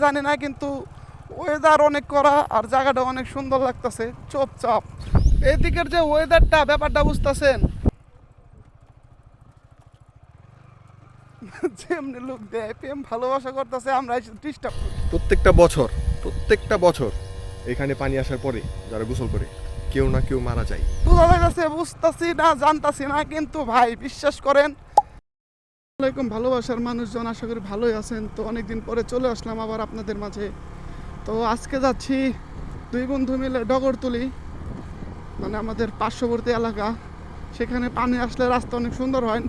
জানি না, কিন্তু ওয়েদার অনেক করা আর জায়গাটা অনেক সুন্দর লাগতেছে, চুপচাপ। এদিকের যে ওয়েদারটা, ব্যাপারটা বুঝতেছেন, যেমনি লোক দেয় প্রেম ভালোবাসা করতেছে, আমরা ডিস্টার্ব করি। প্রত্যেকটা বছর এখানে পানি আসার পরে যারা গোসল করে কেউ না কেউ মারা যায়। বোঝা যাইতেছে, বুঝতেছি না, জানতাছি না, কিন্তু ভাই বিশ্বাস করেন। আসসালামাইকুম ভালোবাসার মানুষজন, আশা করি ভালোই আছেন। তো অনেকদিন পরে চলে আসলাম আবার আপনাদের মাঝে। তো আজকে যাচ্ছি দুই বন্ধু মিলে ডগরতলি, মানে আমাদের পার্শ্ববর্তী এলাকা। সেখানে পানি আসলে রাস্তা অনেক সুন্দর হয়,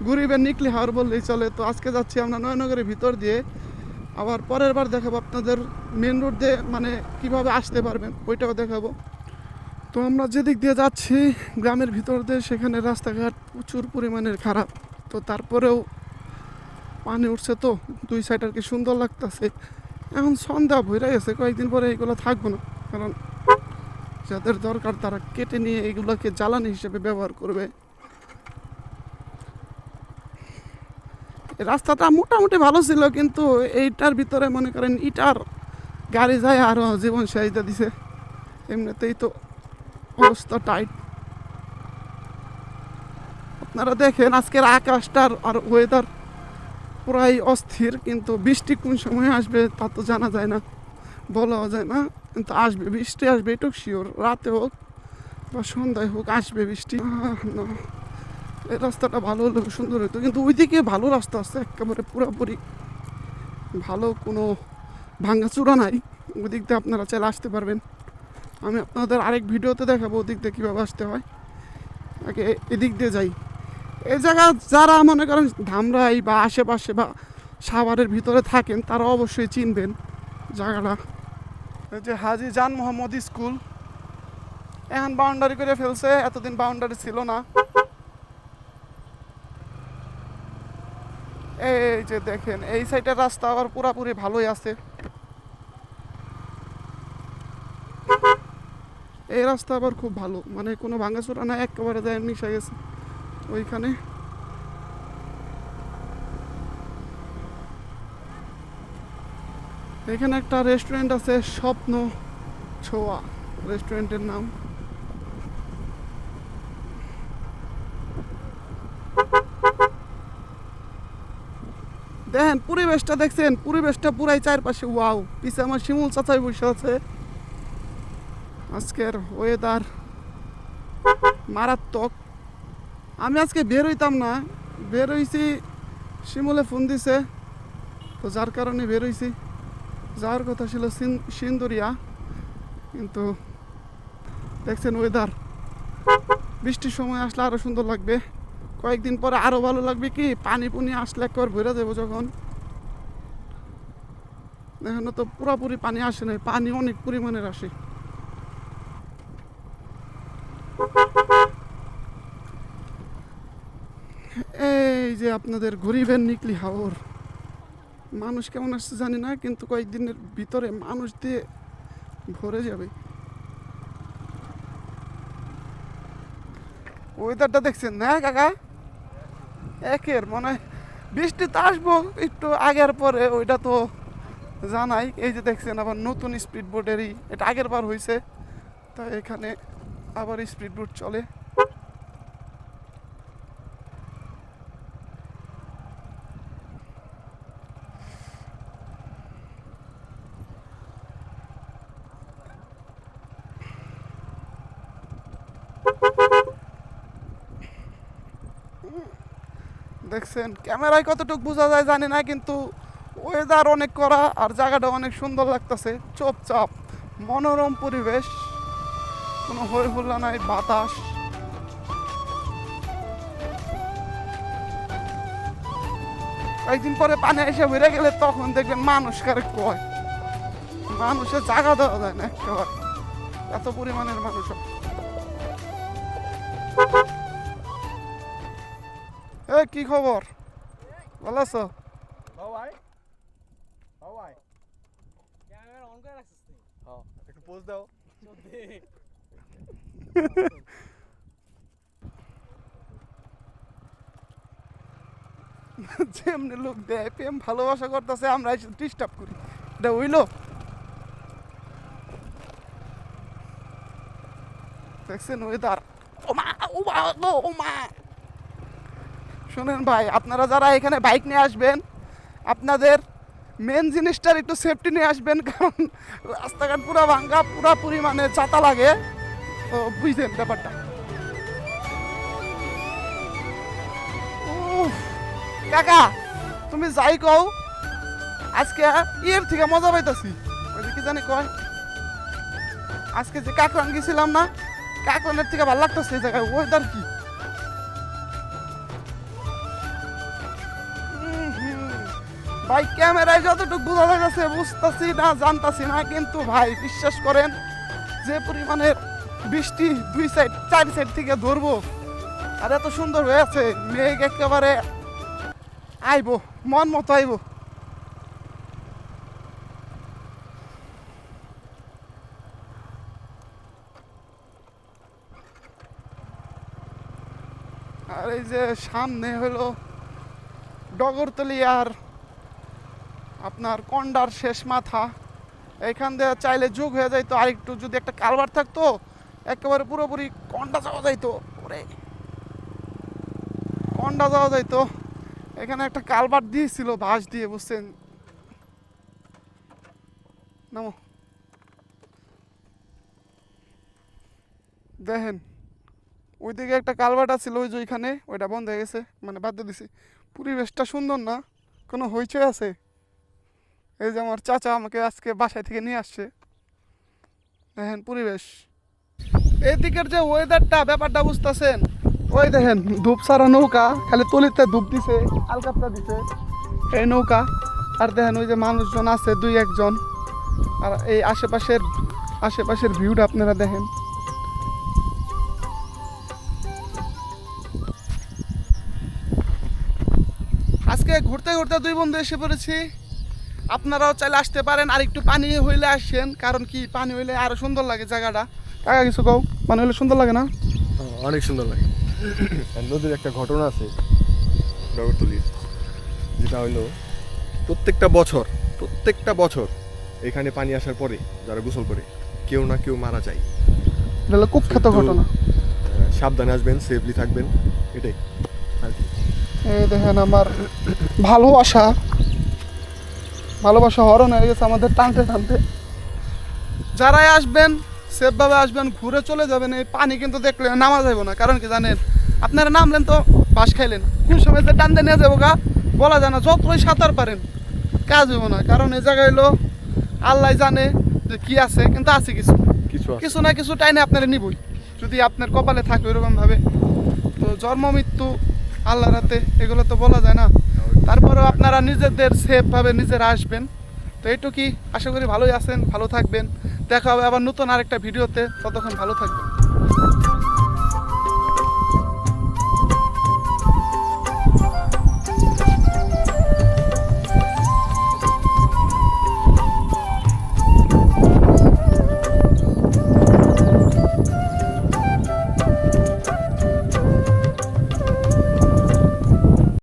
গরিবের নিকলি হাওয়ার বললেই চলে। তো আজকে যাচ্ছি আমরা নয়নগরের ভিতর দিয়ে, আবার পরের বার দেখাবো আপনাদের মেন রোড দিয়ে মানে কিভাবে আসতে পারবেন, ওইটাও দেখাবো। তো আমরা যেদিক দিয়ে যাচ্ছি গ্রামের ভিতর দিয়ে, সেখানে রাস্তাঘাট প্রচুর পরিমাণের খারাপ। তো তারপরেও পানি উঠছে, তো দুই সাইড আর কি সুন্দর লাগতেছে। এখন সন্ধ্যা ভরে গেছে, কয়েকদিন পরে এগুলো থাকবো না, কারণ যাদের দরকার তারা কেটে নিয়ে এগুলোকে জ্বালানি হিসেবে ব্যবহার করবে। রাস্তাটা মোটামুটি ভালো ছিল, কিন্তু এইটার ভিতরে মনে করেন ইটার গাড়ি যায় আরও জীবন সাহিত্য দিছে। এমনিতেই তো অবস্থা টাইট। আপনারা দেখেন আজকের আকাশটার আর ওয়েদার পুরাই অস্থির, কিন্তু বৃষ্টি কোন সময় আসবে তা তো জানা যায় না, বলাও যায় না। কিন্তু আসবে, বৃষ্টি আসবে, এটুকু শিওর। রাতে হোক বা সন্ধ্যায় হোক আসবে বৃষ্টি। না, এই রাস্তাটা ভালো হলে সুন্দর হতো, কিন্তু ওইদিকে ভালো রাস্তা আছে, একেবারে পুরোপুরি ভালো, কোনো ভাঙাচূড়া নাই। ওই দিক দিয়ে আপনারা চাইলে আসতে পারবেন। আমি আপনাদের আরেক ভিডিওতে দেখাবো ওদিক দিয়ে কীভাবে আসতে হয়। আগে এদিক দিয়ে যাই। এই জায়গা যারা মনে করেন ধামরাই বা আশেপাশে বা সাভারের ভিতরে থাকেন, তারা অবশ্যই চিনবেন জায়গাটা। এই যে হাজি জান মোহাম্মদ স্কুল, এখন বাউন্ডারি করে ফেলছে, এতদিন বাউন্ডারি ছিল না। এই যে দেখেন এই সাইডের রাস্তা আবার পুরাপুরি ভালোই আছে। এই রাস্তা আবার খুব ভালো, মানে কোনো ভাঙাচোরা না, একেবারে যায় মিশে গেছে ওইখানে। এখানে একটা রেস্টুরেন্ট আছে, স্বপ্ন ছোঁয়া রেস্টুরেন্টের নাম। দেখেন পরিবেশটা, দেখছেন পরিবেশটা পুরাই চারপাশে ওয়াও। পিছে আমার শিমুল চাচাই বসে আছে। আজকের ওয়েদার মারাত্মক। আমি আজকে বের হইতাম না, বের হইছি, শিমুলে ফোন দিছে, তো যার কারণে বের হইছি। যাওয়ার কথা ছিল সিন্দুরিয়া, কিন্তু দেখছেন ওয়েদার, বৃষ্টির সময় আসলে আরও সুন্দর লাগবে। কয়েকদিন পরে আরও ভালো লাগবে, কি পানি পুনি আসলে একবার ভরে যাবো যখন। এখনো তো পুরোপুরি পানি আসে নাই, পানি অনেক পরিমাণের আসে। এই যে আপনাদের গরিবের নিকলি হাওর, মানুষ কেমন আসছে জানি না, কিন্তু কয়েকদিনের ভিতরে মানুষ দিয়ে ভরে যাবে। ওয়েদারটা দেখছেন না কাকা, একের মনে হয় বৃষ্টি তো আসবো একটু আগের পরে, ওইটা তো জানাই। এই যে দেখছেন আবার নতুন স্পিড বোটেরই, এটা আগের বার হয়েছে, তাই এখানে আবার স্পিড বোট চলে। দেখছেন ক্যামেরায় কতটুকু বোঝা যায় জানি না, কিন্তু ওয়েদার অনেক করা আর জায়গাটা অনেক সুন্দর লাগতেছে, চুপচাপ মনোরম পরিবেশ, কোনো হই হুল্লা নাই, বাতাস। কয়েকদিন পরে পানি এসে বেড়ে গেলে তখন দেখবেন মানুষ কারে কয়, মানুষের জায়গা দেওয়া যায় না একেবারে, এত পরিমাণের মানুষ। এ কি খবর, ভালো আছো? বাবাই বাবাই ক্যামেরা অন করে রাখছিস তুই? হ্যাঁ, একটু পোজ দাও। চোদ্দে যেমনি লোক দেয় প্রেম ভালোবাসা করতেছে, আমরা ডিস্টার্ব করি। এটা হইলো দেখছেন ওয়েদার ওমা ওমা ওমা। শোনেন ভাই, আপনারা যারা এখানে বাইক নিয়ে আসবেন আপনাদের মেন জিনিসটার একটু সেফটি নিয়ে আসবেন, কারণ রাস্তাঘাট পুরা ভাঙ্গা, পুরাপুরি মানে চাতা লাগে। তো বুঝছেন ব্যাপারটা। উফ, কাকা তুমি যাই কও, আজকে ইয়ের থেকে মজা পাইতাছি। ওই যে কি জানি কয়, আজকে যে কাকরান গেছিলাম না, কাকরানের থেকে ভালো লাগতেছে এই জায়গায়। ওয়েদার কি ভাই, ক্যামেরায় যতটুকু বোঝা যাচ্ছে বুঝতেছি না, জানতাছি না, কিন্তু ভাই বিশ্বাস করেন যে পরিমাণের বৃষ্টি দুই সাইড চার সাইড থেকে ধরবো, আর এত সুন্দর হয়ে আছে, মেঘ একেবারে আইবো, মন মতো আইবো। আর এই যে সামনে হলো ডগরতলি আর আপনার কন্ডার শেষ মাথা, এখান দিয়ে চাইলে যোগ হয়ে যাইতো আরেকটু, যদি একটা কালভার থাকতো একেবারে পুরোপুরি কন্ডা যাওয়া যাইতো। ওরে কন্ডা যাওয়া যাইতো। এখানে একটা কালভার দিয়েছিল বাঁশ দিয়ে, বুঝছেন। নামো, দেখেন ওইদিকে একটা কালভার্ট ছিল, ওই যে ওইখানে, ওইটা বন্ধ হয়ে গেছে, মানে বাদ দিয়ে দিছি। পরিবেশটা সুন্দর না, কোনো হইচই আছে। এই যে আমার চাচা আমাকে আজকে বাসায় থেকে নিয়ে আসছে, দেখেন পরিবেশ। এইদিকের যে ওয়েদারটা, ব্যাপারটা বুঝতেছেন। ওই দেখেন ধূপ সারা নৌকা, খালি তলিতে ধূপ দিছে, আলকাপটা দিছে, এই নৌকা। আর দেখেন ওই যে মানুষজন আছে দুই একজন, আর এই আশেপাশের ভিউটা আপনারা দেখেন। আজকে ঘুরতে ঘুরতে দুই বন্ধু এসে পড়েছি, আপনারাও চাইলে আসতে পারেন। আর একটু পানি হইলে আসেন, কারণ কি পানি হইলে আরো সুন্দর লাগে জায়গাটা। কাকা কিছু কও, পানি হইলে সুন্দর লাগে না? অনেক সুন্দর লাগে। আর নদীর একটা ঘটনা আছে ডগরতলির, যেটা হইলো প্রত্যেকটা বছর এখানে পানি আসার পরে যারা গোসল করে কেউ না কেউ মারা যায়। এটা হলো কুখ্যাত ঘটনা। সাবধানে আসবেন, সেফলি থাকবেন, এটাই আর কি। এই দেখেন আমার ভালোবাসা হরণ হয়ে গেছে আমাদের টানতে টানতে। যারাই আসবেন সেফভাবে আসবেন, ঘুরে চলে যাবেন। এই পানি কিন্তু দেখলে নামা যাবে না, কারণ কি জানেন, আপনারা নামলেন তো বাস খাইলেন, কোন সময় যে টানতে নিয়ে যাবো গা বলা যায় না। যতই সাঁতার পারেন কাজ হইব না, কারণ এই জায়গায় হলো আল্লাহ জানে যে কি আছে, কিন্তু আছে কিছু না কিছু টাইনে আপনারা নিবই, যদি আপনার কপালে থাকে ওইরকম ভাবে। তো জন্ম মৃত্যু আল্লাহর হাতে, এগুলো তো বলা যায় না। তারপরেও আপনারা নিজেদের সেফভাবে নিজেরা আসবেন। তো এইটুকুই, আশা করি ভালোই আছেন, ভালো থাকবেন। দেখা হবে আবার নতুন আরেকটা ভিডিওতে, ততক্ষণ ভালো থাকবেন।